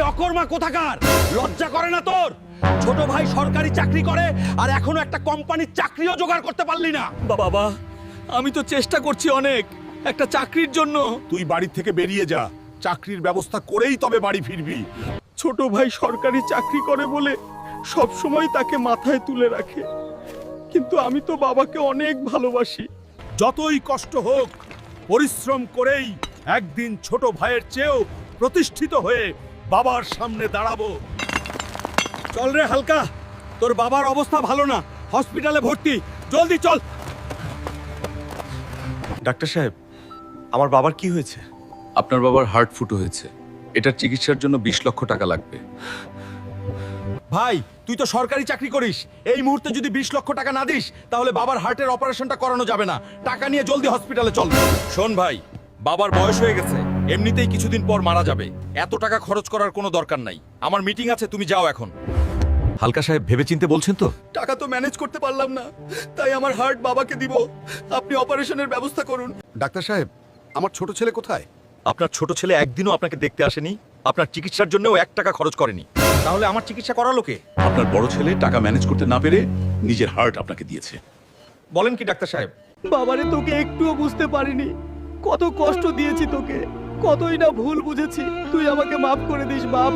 অকর্মা কোথাকার, লজ্জা করে না তোর? ছোট ভাই সরকারি চাকরি করে আর এখনো একটা কোম্পানির চাকরিও জোগাড় করতে পারলি না। বাবা, আমি তো চেষ্টা করছি অনেক একটা চাকরির জন্য। তুই বাড়ি থেকে বেরিয়ে যা, চাকরির ব্যবস্থা করেই তবে বাড়ি ফিরবি। ছোট ভাই সরকারি চাকরি করে বলে সব সময় তাকে মাথায় তুলে রাখে, কিন্তু আমি তো বাবাকে অনেক ভালোবাসি। যতই কষ্ট হোক, পরিশ্রম করেই একদিন ছোট ভাইয়ের চেয়েও প্রতিষ্ঠিত হয়ে বাবার সামনে দাঁড়াবো। চল রে হালকা, তোর বাবার অবস্থা ভালো না, হসপিটালে ভর্তি, জলদি চল। ডাক্তার সাহেব, আমার বাবার কি হয়েছে? আপনার বাবার হার্ট ফুটো হয়েছে, এটার চিকিৎসার জন্য 20 লক্ষ টাকা লাগবে। ভাই তুই তো সরকারি চাকরি করিস, এই মুহূর্তে যদি 20 লক্ষ টাকা না দিস তাহলে বাবার হার্টের অপারেশনটা করানো যাবে না। টাকা নিয়ে জলদি হসপিটালে চল। শোন ভাই, বাবার বয়স হয়ে গেছে, এমনিতেই কিছুদিন পর মারা যাবে, এত টাকা খরচ করার কোনো দরকার নাই। আমার মিটিং আছে, তুমি যাও এখন। হালকা সাহেব, ভেবেচিন্তে বলছেন তো? টাকা তো ম্যানেজ করতে পারলাম না, তাই আমার হার্ট বাবাকে দিব। আপনি অপারেশনের ব্যবস্থা করুন। ডাক্তার সাহেব, আমার ছোট ছেলে কোথায়? আপনার ছোট ছেলে একদিনও আপনাকে দেখতে আসেনি, আপনার চিকিৎসার জন্যও 1 টাকা খরচ করেনি, তাহলে আমার চিকিৎসা করালো কে? আপনার বড় ছেলে টাকা ম্যানেজ করতে না পেরে নিজের হার্ট আপনাকে দিয়েছে। বলেন কি ডাক্তার সাহেব? বাবারে তোকে একটুও বুঝতে পারিনি, কত কষ্ট দিয়েছি তোকে, কতই না ভুল বুঝেছি, তুই আমাকে মাফ করে দিস বাপ।